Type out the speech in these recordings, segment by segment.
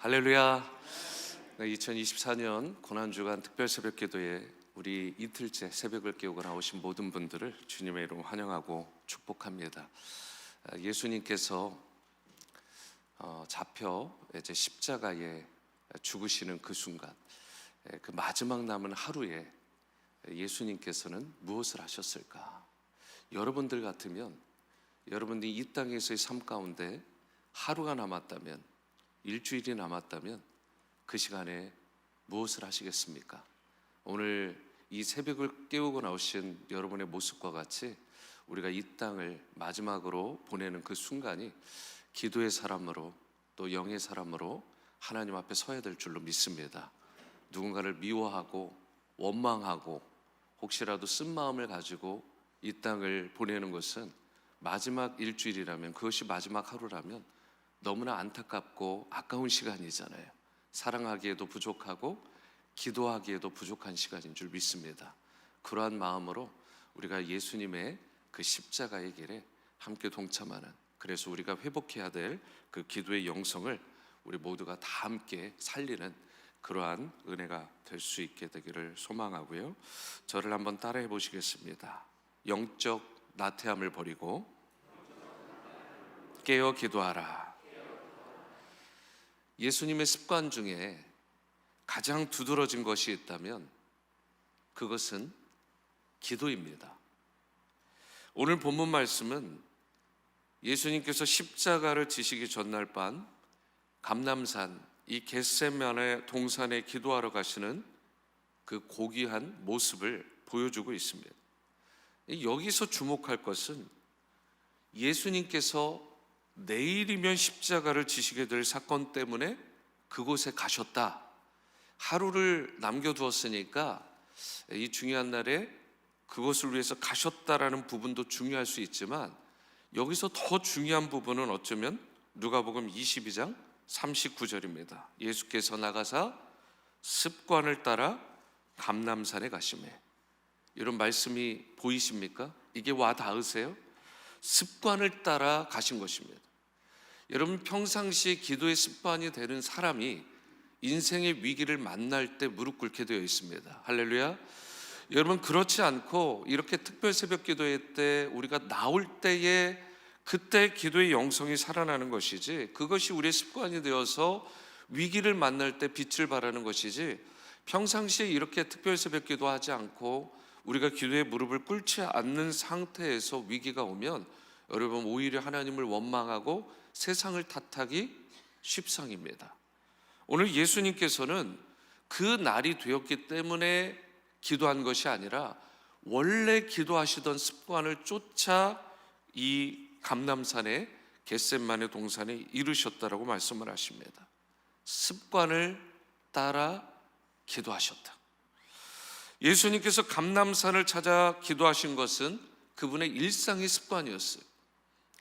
할렐루야. 2024년 고난주간 특별 새벽 기도에 우리 이틀째 새벽을 깨우고 나오신 모든 분들을 주님의 이름 환영하고 축복합니다. 예수님께서 잡혀 이제 십자가에 죽으시는 그 순간, 그 마지막 남은 하루에 예수님께서는 무엇을 하셨을까? 여러분들 같으면, 여러분들이 이 땅에서의 삶 가운데 하루가 남았다면, 일주일이 남았다면 그 시간에 무엇을 하시겠습니까? 오늘 이 새벽을 깨우고 나오신 여러분의 모습과 같이 우리가 이 땅을 마지막으로 보내는 그 순간이 기도의 사람으로, 또 영의 사람으로 하나님 앞에 서야 될 줄로 믿습니다. 누군가를 미워하고 원망하고 혹시라도 쓴 마음을 가지고 이 땅을 보내는 것은 마지막 일주일이라면, 그것이 마지막 하루라면 너무나 안타깝고 아까운 시간이잖아요. 사랑하기에도 부족하고 기도하기에도 부족한 시간인 줄 믿습니다. 그러한 마음으로 우리가 예수님의 그 십자가의 길에 함께 동참하는, 그래서 우리가 회복해야 될 그 기도의 영성을 우리 모두가 다 함께 살리는 그러한 은혜가 될 수 있게 되기를 소망하고요. 저를 한번 따라해 보시겠습니다. 영적 나태함을 버리고 깨어 기도하라. 예수님의 습관 중에 가장 두드러진 것이 있다면 그것은 기도입니다. 오늘 본문 말씀은 예수님께서 십자가를 지시기 전날 밤 감람산 이 겟세마네 동산에 기도하러 가시는 그 고귀한 모습을 보여주고 있습니다. 여기서 주목할 것은 예수님께서 내일이면 십자가를 지시게 될 사건 때문에 그곳에 가셨다. 하루를 남겨두었으니까 이 중요한 날에 그것을 위해서 가셨다라는 부분도 중요할 수 있지만, 여기서 더 중요한 부분은 어쩌면 누가복음 22장 39절입니다. 예수께서 나가사 습관을 따라 감람산에 가시매. 이런 말씀이 보이십니까? 이게 와 닿으세요? 습관을 따라 가신 것입니다. 여러분, 평상시 기도의 습관이 되는 사람이 인생의 위기를 만날 때 무릎 꿇게 되어 있습니다. 할렐루야. 여러분, 그렇지 않고 이렇게 특별 새벽 기도회 때 우리가 나올 때에 그때 기도의 영성이 살아나는 것이지, 그것이 우리의 습관이 되어서 위기를 만날 때 빛을 발하는 것이지, 평상시에 이렇게 특별 새벽 기도하지 않고 우리가 기도에 무릎을 꿇지 않는 상태에서 위기가 오면 여러분, 오히려 하나님을 원망하고 세상을 탓하기 쉽상입니다. 오늘 예수님께서는 그 날이 되었기 때문에 기도한 것이 아니라 원래 기도하시던 습관을 쫓아 이 감람산에 겟세마네 동산에 이르셨다라고 말씀을 하십니다. 습관을 따라 기도하셨다. 예수님께서 감람산을 찾아 기도하신 것은 그분의 일상의 습관이었어요.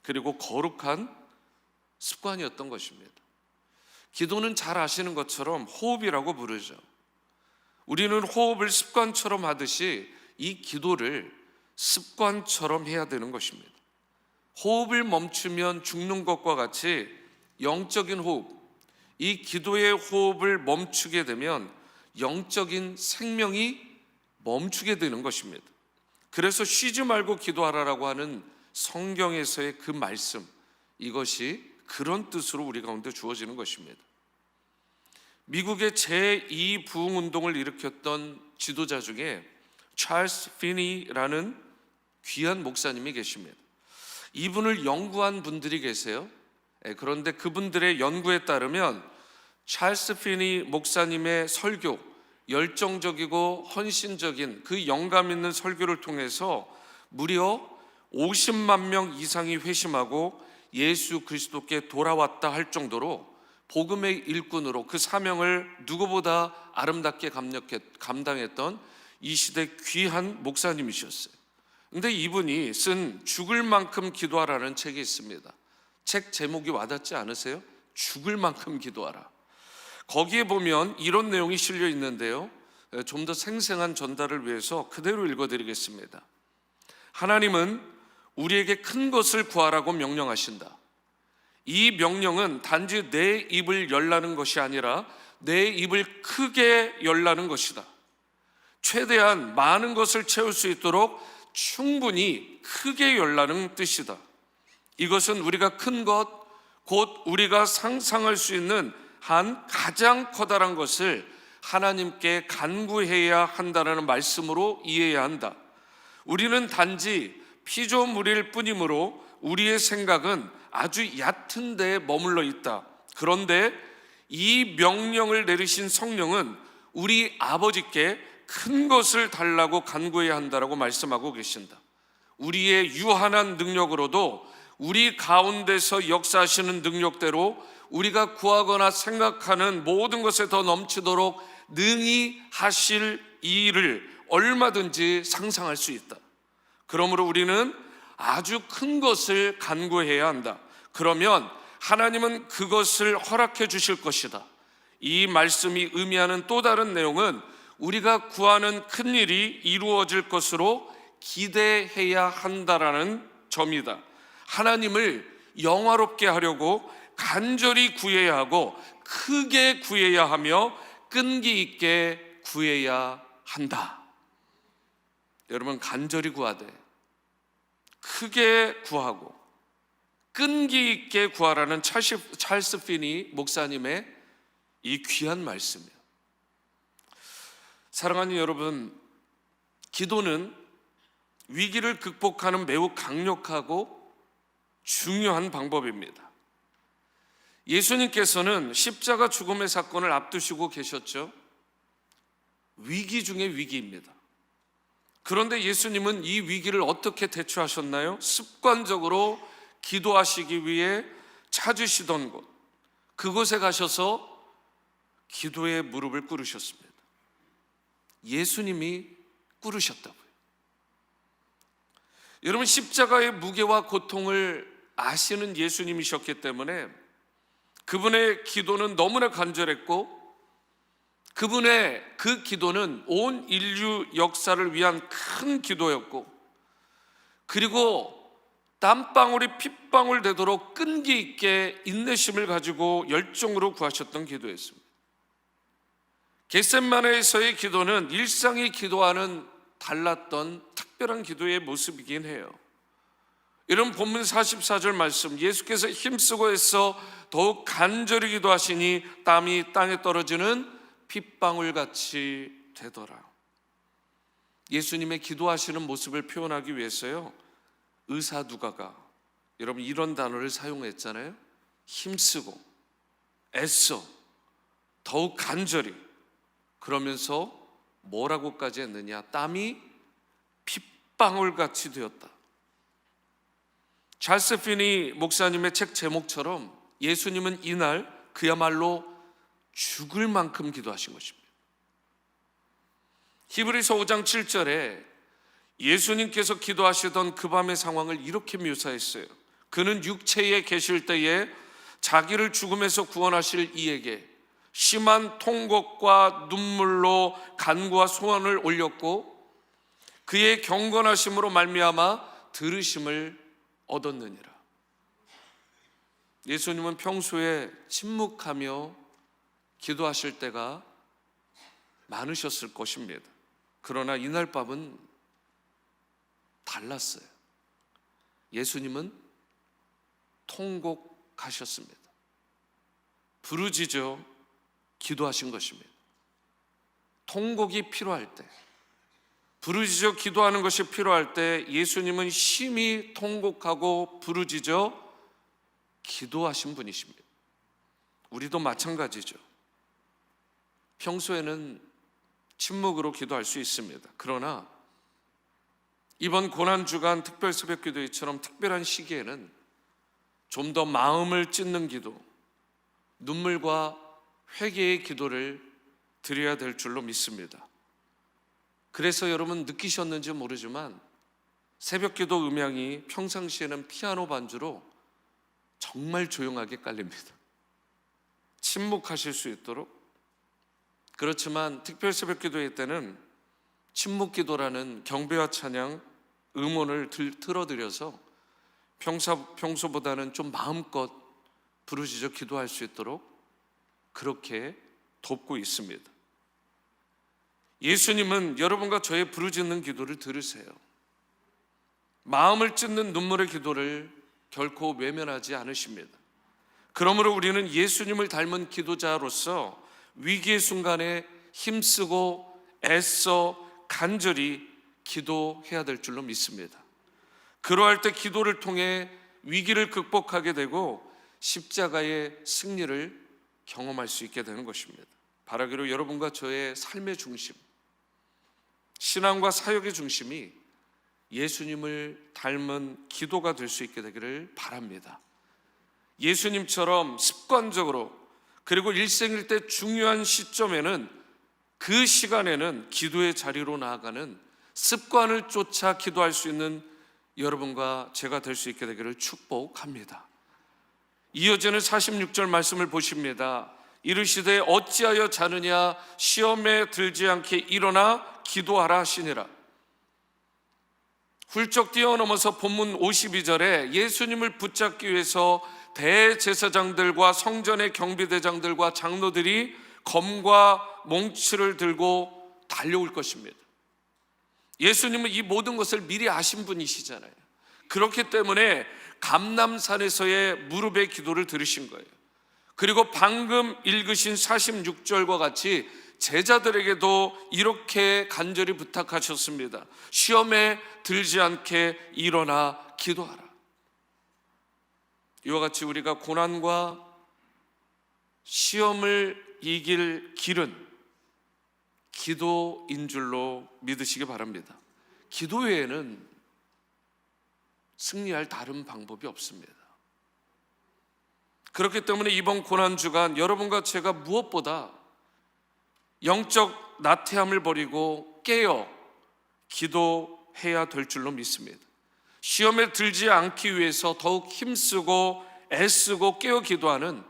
그리고 거룩한 습관이었던 것입니다. 기도는 잘 아시는 것처럼 호흡이라고 부르죠. 우리는 호흡을 습관처럼 하듯이 이 기도를 습관처럼 해야 되는 것입니다. 호흡을 멈추면 죽는 것과 같이 영적인 호흡, 이 기도의 호흡을 멈추게 되면 영적인 생명이 멈추게 되는 것입니다. 그래서 쉬지 말고 기도하라라고 하는 성경에서의 그 말씀, 이것이 그런 뜻으로 우리 가운데 주어지는 것입니다. 미국의 제2 부흥운동을 일으켰던 지도자 중에 찰스 피니라는 귀한 목사님이 계십니다. 이분을 연구한 분들이 계세요. 그런데 그분들의 연구에 따르면 찰스 피니 목사님의 설교, 열정적이고 헌신적인 그 영감 있는 설교를 통해서 무려 50만 명 이상이 회심하고 예수 그리스도께 돌아왔다 할 정도로 복음의 일꾼으로 그 사명을 누구보다 아름답게 감당했던 이 시대 귀한 목사님이셨어요. 근데 이분이 쓴 죽을 만큼 기도하라는 책이 있습니다. 책 제목이 와닿지 않으세요? 죽을 만큼 기도하라. 거기에 보면 이런 내용이 실려 있는데요, 좀 더 생생한 전달을 위해서 그대로 읽어드리겠습니다. 하나님은 우리에게 큰 것을 구하라고 명령하신다. 이 명령은 단지 내 입을 열라는 것이 아니라 내 입을 크게 열라는 것이다. 최대한 많은 것을 채울 수 있도록 충분히 크게 열라는 뜻이다. 이것은 우리가 큰 것, 곧 우리가 상상할 수 있는 한 가장 커다란 것을 하나님께 간구해야 한다는 말씀으로 이해해야 한다. 우리는 단지 피조물일 뿐이므로 우리의 생각은 아주 얕은 데에 머물러 있다. 그런데 이 명령을 내리신 성령은 우리 아버지께 큰 것을 달라고 간구해야 한다라고 말씀하고 계신다. 우리의 유한한 능력으로도 우리 가운데서 역사하시는 능력대로 우리가 구하거나 생각하는 모든 것에 더 넘치도록 능히 하실 이 일을 얼마든지 상상할 수 있다. 그러므로 우리는 아주 큰 것을 간구해야 한다. 그러면 하나님은 그것을 허락해 주실 것이다. 이 말씀이 의미하는 또 다른 내용은 우리가 구하는 큰 일이 이루어질 것으로 기대해야 한다라는 점이다. 하나님을 영화롭게 하려고 간절히 구해야 하고 크게 구해야 하며 끈기 있게 구해야 한다. 여러분, 간절히 구하되 크게 구하고 끈기 있게 구하라는 찰스 피니 목사님의 이 귀한 말씀이에요. 사랑하는 여러분, 기도는 위기를 극복하는 매우 강력하고 중요한 방법입니다. 예수님께서는 십자가 죽음의 사건을 앞두시고 계셨죠. 위기 중에 위기입니다. 그런데 예수님은 이 위기를 어떻게 대처하셨나요? 습관적으로 기도하시기 위해 찾으시던 곳, 그곳에 가셔서 기도의 무릎을 꿇으셨습니다. 예수님이 꿇으셨다고요. 여러분, 십자가의 무게와 고통을 아시는 예수님이셨기 때문에 그분의 기도는 너무나 간절했고 그분의 그 기도는 온 인류 역사를 위한 큰 기도였고, 그리고 땀방울이 핏방울 되도록 끈기 있게 인내심을 가지고 열정으로 구하셨던 기도였습니다. 겟세마네에서의 기도는 일상의 기도와는 달랐던 특별한 기도의 모습이긴 해요. 이런 본문 44절 말씀, 예수께서 힘쓰고 애써 더욱 간절히 기도하시니 땀이 땅에 떨어지는 핏방울같이 되더라. 예수님의 기도하시는 모습을 표현하기 위해서요, 의사 누가가 여러분 이런 단어를 사용했잖아요. 힘쓰고 애써 더욱 간절히, 그러면서 뭐라고까지 했느냐? 땀이 핏방울같이 되었다. 찰스 피니 목사님의 책 제목처럼 예수님은 이날 그야말로 죽을 만큼 기도하신 것입니다. 히브리서 5장 7절에 예수님께서 기도하시던 그 밤의 상황을 이렇게 묘사했어요. 그는 육체에 계실 때에 자기를 죽음에서 구원하실 이에게 심한 통곡과 눈물로 간구와 소원을 올렸고 그의 경건하심으로 말미암아 들으심을 얻었느니라. 예수님은 평소에 침묵하며 기도하실 때가 많으셨을 것입니다. 그러나 이날 밤은 달랐어요. 예수님은 통곡하셨습니다. 부르짖어 기도하신 것입니다. 통곡이 필요할 때, 부르짖어 기도하는 것이 필요할 때 예수님은 심히 통곡하고 부르짖어 기도하신 분이십니다. 우리도 마찬가지죠. 평소에는 침묵으로 기도할 수 있습니다. 그러나 이번 고난주간 특별 새벽 기도회처럼 특별한 시기에는 좀 더 마음을 찢는 기도, 눈물과 회개의 기도를 드려야 될 줄로 믿습니다. 그래서 여러분 느끼셨는지 모르지만 새벽 기도 음향이 평상시에는 피아노 반주로 정말 조용하게 깔립니다. 침묵하실 수 있도록. 그렇지만 특별 새벽 기도회 때는 침묵 기도라는 경배와 찬양, 음원을 틀어드려서 평소보다는 좀 마음껏 부르짖어 기도할 수 있도록 그렇게 돕고 있습니다. 예수님은 여러분과 저의 부르짖는 기도를 들으세요. 마음을 찢는 눈물의 기도를 결코 외면하지 않으십니다. 그러므로 우리는 예수님을 닮은 기도자로서 위기의 순간에 힘쓰고 애써 간절히 기도해야 될 줄로 믿습니다. 그러할 때 기도를 통해 위기를 극복하게 되고 십자가의 승리를 경험할 수 있게 되는 것입니다. 바라기로 여러분과 저의 삶의 중심, 신앙과 사역의 중심이 예수님을 닮은 기도가 될 수 있게 되기를 바랍니다. 예수님처럼 습관적으로, 그리고 일생일 때 중요한 시점에는, 그 시간에는 기도의 자리로 나아가는 습관을 쫓아 기도할 수 있는 여러분과 제가 될 수 있게 되기를 축복합니다. 이어지는 46절 말씀을 보십니다. 이르시되 어찌하여 자느냐, 시험에 들지 않게 일어나 기도하라 하시니라. 훌쩍 뛰어넘어서 본문 52절에 예수님을 붙잡기 위해서 대제사장들과 성전의 경비대장들과 장로들이 검과 몽치를 들고 달려올 것입니다. 예수님은 이 모든 것을 미리 아신 분이시잖아요. 그렇기 때문에 감람산에서의 무릎의 기도를 들으신 거예요. 그리고 방금 읽으신 46절과 같이 제자들에게도 이렇게 간절히 부탁하셨습니다. 시험에 들지 않게 일어나 기도하라. 이와 같이 우리가 고난과 시험을 이길 길은 기도인 줄로 믿으시기 바랍니다. 기도 외에는 승리할 다른 방법이 없습니다. 그렇기 때문에 이번 고난주간 여러분과 제가 무엇보다 영적 나태함을 버리고 깨어 기도해야 될 줄로 믿습니다. 시험에 들지 않기 위해서 더욱 힘쓰고 애쓰고 깨어 기도하는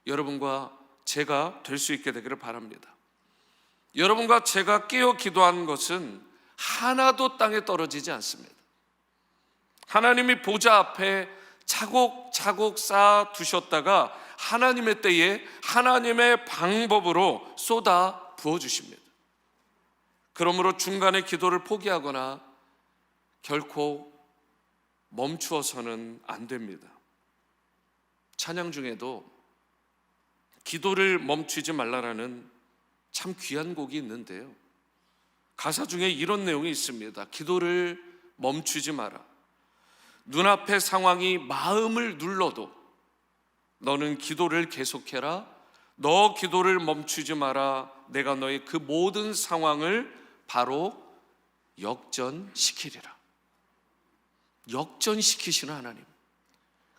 여러분과 제가 될 수 있게 되기를 바랍니다. 여러분과 제가 깨어 기도한 것은 하나도 땅에 떨어지지 않습니다. 하나님이 보좌 앞에 차곡차곡 쌓아 두셨다가 하나님의 때에 하나님의 방법으로 쏟아 부어주십니다. 그러므로 중간에 기도를 포기하거나 결코 멈추어서는 안 됩니다. 찬양 중에도 기도를 멈추지 말라라는 참 귀한 곡이 있는데요, 가사 중에 이런 내용이 있습니다. 기도를 멈추지 마라. 눈앞의 상황이 마음을 눌러도 너는 기도를 계속해라. 너 기도를 멈추지 마라. 내가 너의 그 모든 상황을 바로 역전시키리라. 역전시키시는 하나님,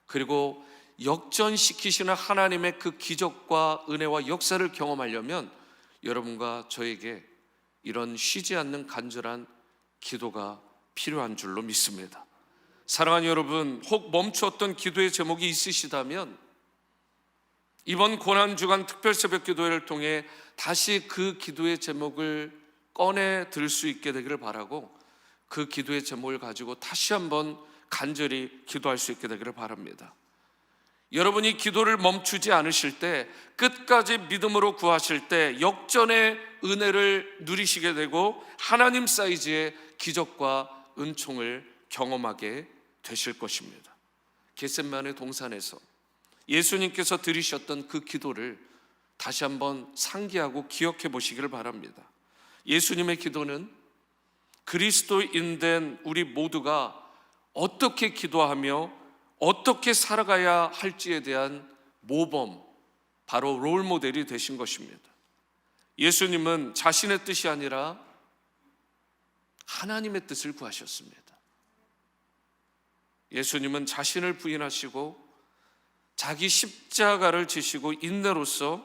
그리고 역전시키시는 하나님의 그 기적과 은혜와 역사를 경험하려면 여러분과 저에게 이런 쉬지 않는 간절한 기도가 필요한 줄로 믿습니다. 사랑하는 여러분, 혹 멈추었던 기도의 제목이 있으시다면 이번 고난주간 특별새벽 기도회를 통해 다시 그 기도의 제목을 꺼내 들 수 있게 되기를 바라고, 그 기도의 제목을 가지고 다시 한번 간절히 기도할 수 있게 되기를 바랍니다. 여러분이 기도를 멈추지 않으실 때, 끝까지 믿음으로 구하실 때 역전의 은혜를 누리시게 되고 하나님 사이즈의 기적과 은총을 경험하게 되실 것입니다. 겟세마네 동산에서 예수님께서 드리셨던 그 기도를 다시 한번 상기하고 기억해 보시기를 바랍니다. 예수님의 기도는 그리스도인 된 우리 모두가 어떻게 기도하며 어떻게 살아가야 할지에 대한 모범, 바로 롤 모델이 되신 것입니다. 예수님은 자신의 뜻이 아니라 하나님의 뜻을 구하셨습니다. 예수님은 자신을 부인하시고 자기 십자가를 지시고 인내로서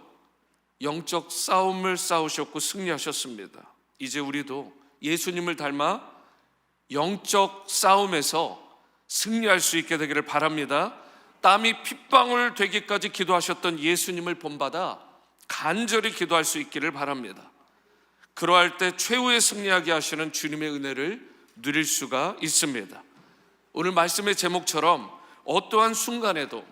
영적 싸움을 싸우셨고 승리하셨습니다. 이제 우리도 예수님을 닮아 영적 싸움에서 승리할 수 있게 되기를 바랍니다. 땀이 핏방울 되기까지 기도하셨던 예수님을 본받아 간절히 기도할 수 있기를 바랍니다. 그러할 때 최후의 승리하게 하시는 주님의 은혜를 누릴 수가 있습니다. 오늘 말씀의 제목처럼 어떠한 순간에도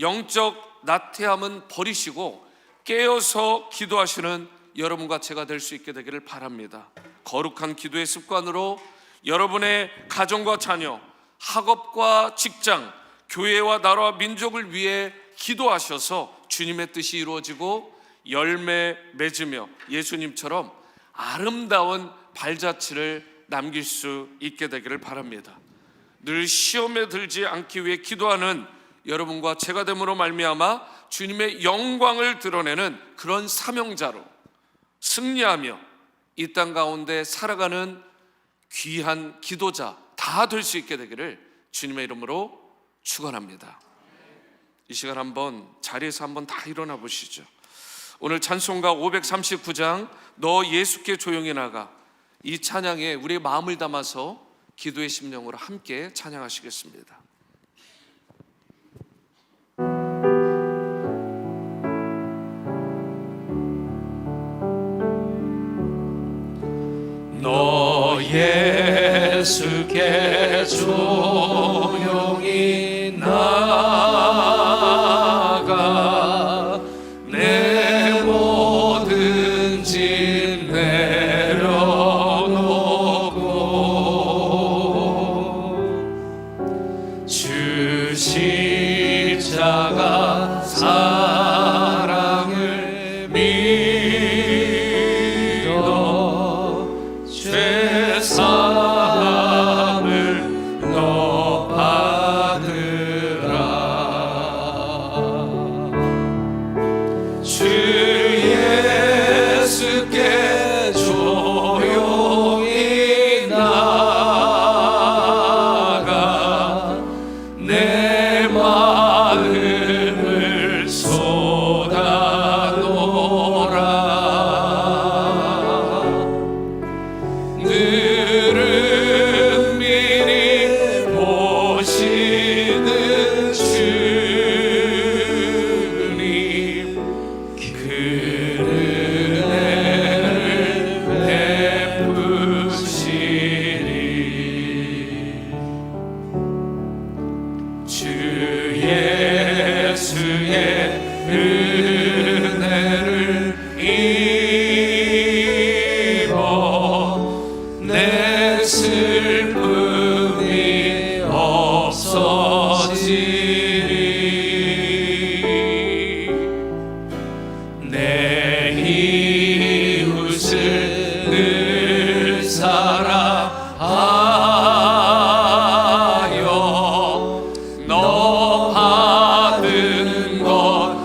영적 나태함은 버리시고 깨어서 기도하시는 여러분과 제가 될 수 있게 되기를 바랍니다. 거룩한 기도의 습관으로 여러분의 가정과 자녀, 학업과 직장, 교회와 나라와 민족을 위해 기도하셔서 주님의 뜻이 이루어지고 열매 맺으며 예수님처럼 아름다운 발자취를 남길 수 있게 되기를 바랍니다. 늘 시험에 들지 않기 위해 기도하는 여러분과 제가 됨으로 말미암아 주님의 영광을 드러내는 그런 사명자로 승리하며 이 땅 가운데 살아가는 귀한 기도자 다 될 수 있게 되기를 주님의 이름으로 축원합니다. 이 시간 한번 자리에서 한번 다 일어나 보시죠. 오늘 찬송가 539장 너 예수께 조용히 나가, 이 찬양에 우리의 마음을 담아서 기도의 심령으로 함께 찬양하시겠습니다. 너 예수께 조용히 나가 내 모든 짐 내려놓고 주 십자가 사랑을 믿어 죄 사함을 너 받으라. 주 예수께 조용히 나가 내 마음을 쏟아놓으라. 늘은 미리 보시는 주님 그 은혜를 베푸시리. 주 예수의 은혜를 입어 내 슬픔이 없어지리. 내 이웃을 늘 사랑하여 너 받은 것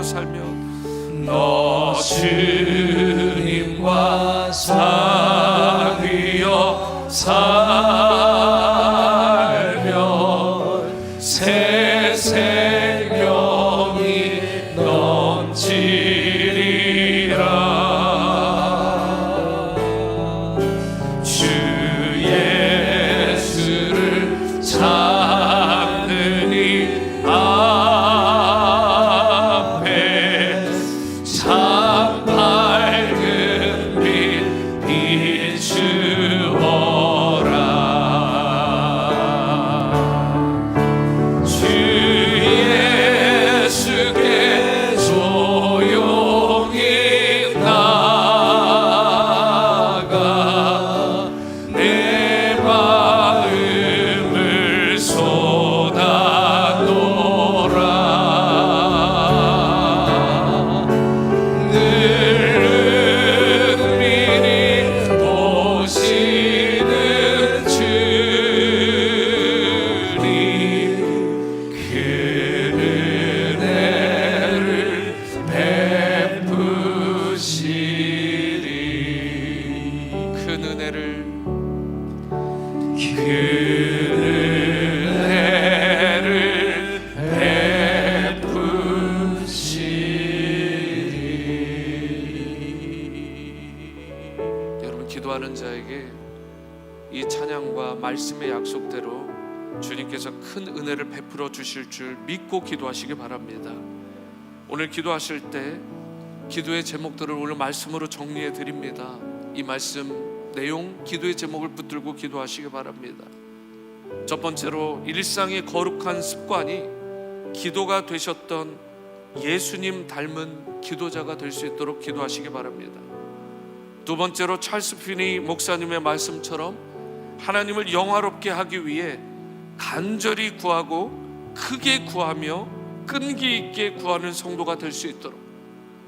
살면 너 주님과 사귀어 살면 새 생명이 넘치리라. 주 예수를 찾는 이 앞에 참 밝은 빛 비추어라. 주 예수께 조용히 나가 내 마음을 쏟아놓으라. 늘 은밀히 보시는 주님, 그 은혜를 베푸시리. 그 은혜를 베푸시리. 여러분, 기도하는 자에게 이 찬양과 말씀의 약속대로 주님께서 큰 은혜를 베풀어 주실 줄 믿고 기도하시기 바랍니다. 오늘 기도하실 때 기도의 제목들을 오늘 말씀으로 정리해 드립니다. 이 말씀 내용, 기도의 제목을 붙들고 기도하시기 바랍니다. 첫 번째로, 일상의 거룩한 습관이 기도가 되셨던 예수님 닮은 기도자가 될 수 있도록 기도하시기 바랍니다. 두 번째로, 찰스 피니 목사님의 말씀처럼 하나님을 영화롭게 하기 위해 간절히 구하고 크게 구하며 끈기 있게 구하는 성도가 될 수 있도록.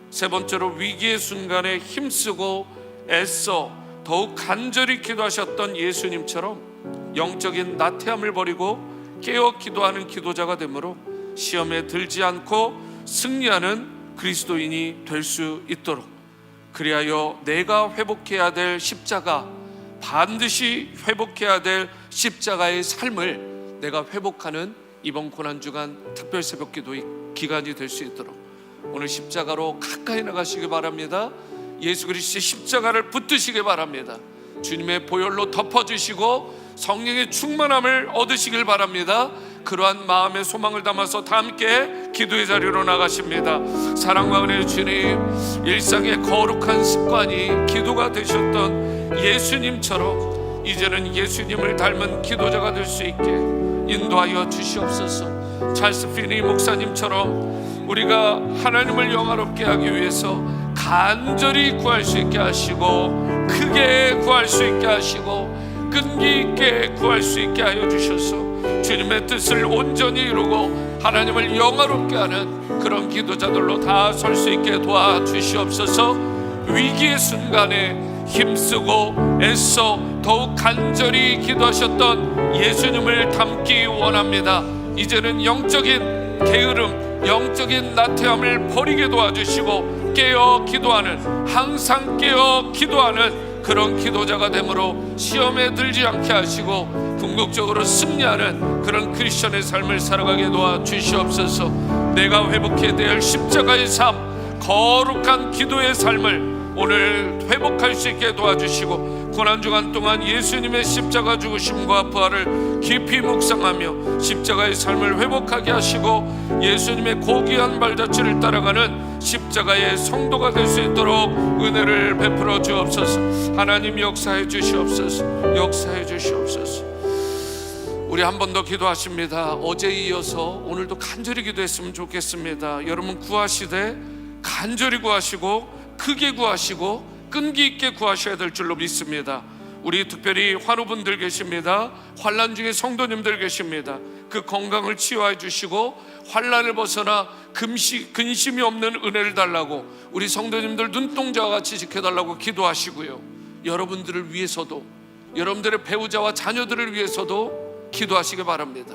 세 번째로, 위기의 순간에 힘쓰고 애써 더욱 간절히 기도하셨던 예수님처럼 영적인 나태함을 버리고 깨어 기도하는 기도자가 되므로 시험에 들지 않고 승리하는 그리스도인이 될 수 있도록. 그리하여 내가 회복해야 될 십자가, 반드시 회복해야 될 십자가의 삶을 내가 회복하는 이번 고난주간 특별 새벽 기도 기간이 될 수 있도록 오늘 십자가로 가까이 나가시기 바랍니다. 예수 그리스도의 십자가를 붙드시기 바랍니다. 주님의 보혈로 덮어주시고 성령의 충만함을 얻으시길 바랍니다. 그러한 마음의 소망을 담아서 다 함께 기도의 자리로 나가십니다. 사랑과 은혜의 주님, 일상의 거룩한 습관이 기도가 되셨던 예수님처럼 이제는 예수님을 닮은 기도자가 될 수 있게 인도하여 주시옵소서. 찰스 피니 목사님처럼 우리가 하나님을 영화롭게 하기 위해서 간절히 구할 수 있게 하시고 크게 구할 수 있게 하시고 끈기 있게 구할 수 있게 하여 주셔서 주님의 뜻을 온전히 이루고 하나님을 영화롭게 하는 그런 기도자들로 다 설 수 있게 도와주시옵소서. 위기의 순간에 힘쓰고 애써 더욱 간절히 기도하셨던 예수님을 닮기 원합니다. 이제는 영적인 게으름, 영적인 나태함을 버리게 도와주시고 깨어 기도하는, 항상 깨어 기도하는 그런 기도자가 되므로 시험에 들지 않게 하시고 궁극적으로 승리하는 그런 크리스천의 삶을 살아가게 도와주시옵소서. 내가 회복해야 될 십자가의 삶, 거룩한 기도의 삶을 오늘 회복할 수 있게 도와주시고 고난주간 동안 예수님의 십자가 죽으심과 부활을 깊이 묵상하며 십자가의 삶을 회복하게 하시고 예수님의 고귀한 발자취를 따라가는 십자가의 성도가 될 수 있도록 은혜를 베풀어 주옵소서. 하나님 역사해 주시옵소서. 역사해 주시옵소서. 우리 한 번 더 기도하십니다. 어제에 이어서 오늘도 간절히 기도했으면 좋겠습니다. 여러분 구하시되 간절히 구하시고 크게 구하시고 끈기 있게 구하셔야 될 줄로 믿습니다. 우리 특별히 환우분들 계십니다. 환난 중에 성도님들 계십니다. 그 건강을 치유해 주시고 환난을 벗어나 근심이 없는 은혜를 달라고 우리 성도님들 눈동자와 같이 지켜달라고 기도하시고요. 여러분들을 위해서도, 여러분들의 배우자와 자녀들을 위해서도 기도하시기 바랍니다.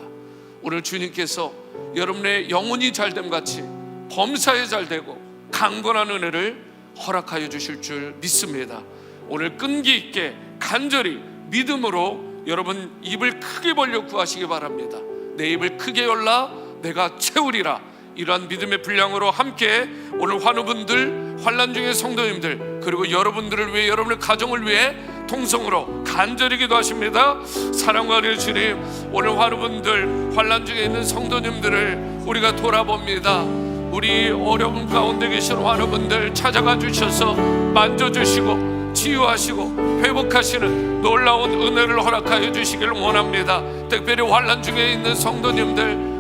오늘 주님께서 여러분의 영혼이 잘됨 같이 범사에 잘 되고 강건한 은혜를 허락하여 주실 줄 믿습니다. 오늘 끈기 있게 간절히 믿음으로 여러분 입을 크게 벌려 구하시기 바랍니다. 내 입을 크게 열라 내가 채우리라. 이러한 믿음의 분량으로 함께 오늘 환우분들, 환난 중의 성도님들, 그리고 여러분들을 위해, 여러분의 가정을 위해 통성으로 간절히 기도하십니다. 사랑과 은혜의 주님, 오늘 환우분들, 환난 중에 있는 성도님들을 우리가 돌아봅니다. 우리 어려움 가운데 계신 환우분들 찾아가 주셔서 만져주시고 치유하시고 회복하시는 놀라운 은혜를 허락하여 주시기를 원합니다. 특별히 환난 중에 있는 성도님들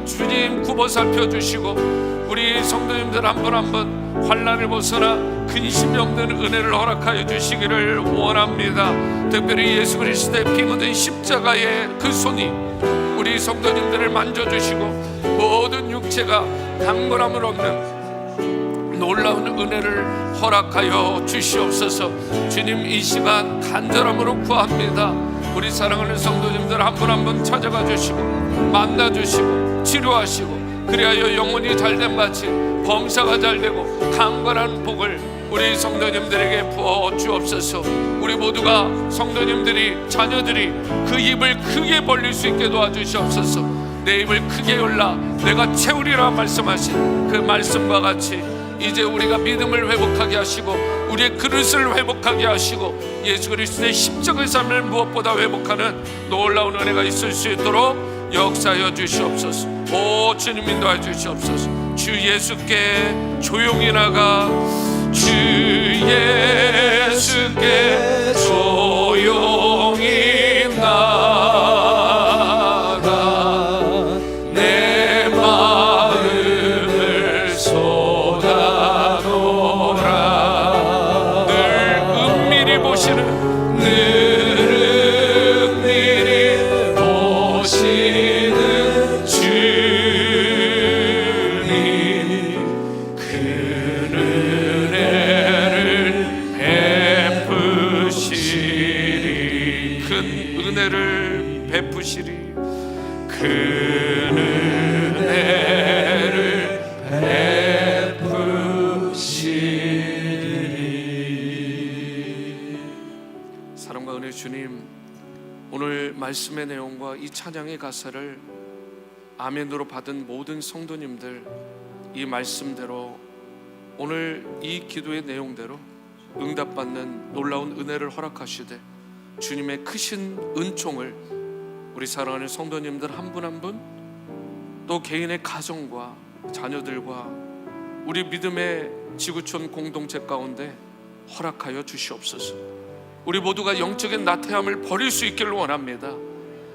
주님 굽어 살펴주시고 우리 성도님들 한 분 한 분 환난을 벗어나 근심이 없는 은혜를 허락하여 주시기를 원합니다. 특별히 예수 그리스도의 피 묻은 십자가의 그 손이 우리 성도님들을 만져주시고 모든 육체가 강건함을 얻는 놀라운 은혜를 허락하여 주시옵소서. 주님, 이 시간 간절함으로 구합니다. 우리 사랑하는 성도님들 한 분 한 분 찾아가 주시고 만나주시고 치료하시고 그리하여 영혼이 잘됨 같이 범사가 잘되고 강건한 복을 우리 성도님들에게 부어 주옵소서. 우리 모두가 성도님들이, 자녀들이 그 입을 크게 벌릴 수 있게 도와주시옵소서. 내 입을 크게 열라 내가 채우리라 말씀하신 그 말씀과 같이 이제 우리가 믿음을 회복하게 하시고 우리의 그릇을 회복하게 하시고 예수 그리스도의 십자가의 삶을 무엇보다 회복하는 놀라운 은혜가 있을 수 있도록 역사하여 주시옵소서. 오 주님 인도하여 주시옵소서. 주 예수께 조용히 나가 주 예수께 조용히 나가 내 마음을 쏟아놓으라. 늘 은밀히 보시는 늘 은밀히 보시는 주님 그 은혜를 베푸시리. 큰 은혜를 베푸시리. 큰 은혜를 베푸시리. 사랑과 은혜 주님, 오늘 말씀의 내용과 이 찬양의 가사를 아멘으로 받은 모든 성도님들 이 말씀대로 오늘 이 기도의 내용대로 응답받는 놀라운 은혜를 허락하시되 주님의 크신 은총을 우리 사랑하는 성도님들 한 분 한 분 또 개인의 가정과 자녀들과 우리 믿음의 지구촌 공동체 가운데 허락하여 주시옵소서. 우리 모두가 영적인 나태함을 버릴 수 있기를 원합니다.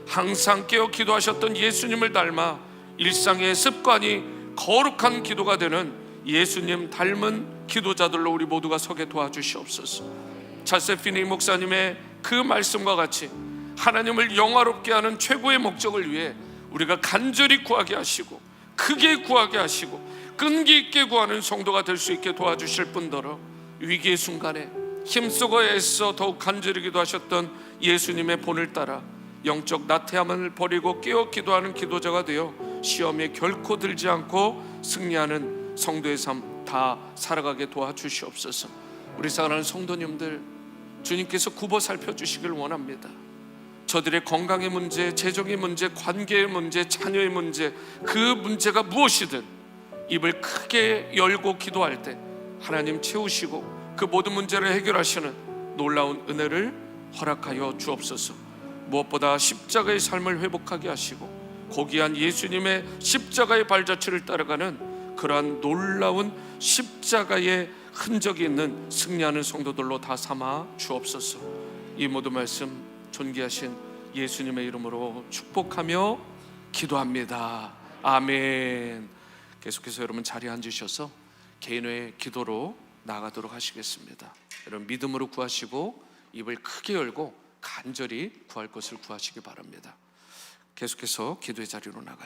항상 깨어 기도하셨던 예수님을 닮아 일상의 습관이 거룩한 기도가 되는 예수님 닮은 기도자들로 우리 모두가 서게 도와주시옵소서. 찰스 피니 목사님의 그 말씀과 같이 하나님을 영화롭게 하는 최고의 목적을 위해 우리가 간절히 구하게 하시고 크게 구하게 하시고 끈기 있게 구하는 성도가 될 수 있게 도와주실 뿐더러 위기의 순간에 힘쓰고 애써 더욱 간절히 기도하셨던 예수님의 본을 따라 영적 나태함을 버리고 깨어 기도하는 기도자가 되어 시험에 결코 들지 않고 승리하는 성도의 삶 다 살아가게 도와주시옵소서. 우리 사랑하는 성도님들, 주님께서 굽어 살펴주시길 원합니다. 저들의 건강의 문제, 재정의 문제, 관계의 문제, 자녀의 문제, 그 문제가 무엇이든 입을 크게 열고 기도할 때 하나님 채우시고 그 모든 문제를 해결하시는 놀라운 은혜를 허락하여 주옵소서. 무엇보다 십자가의 삶을 회복하게 하시고 고귀한 예수님의 십자가의 발자취를 따라가는 그러한 놀라운 십자가의 흔적이 있는 승리하는 성도들로 다 삼아 주옵소서. 이 모든 말씀 존귀하신 예수님의 이름으로 축복하며 기도합니다. 아멘. 계속해서 여러분 자리에 앉으셔서 개인의 기도로 나가도록 하시겠습니다. 여러분 믿음으로 구하시고 입을 크게 열고 간절히 구할 것을 구하시기 바랍니다. 계속해서 기도의 자리로 나가십니다.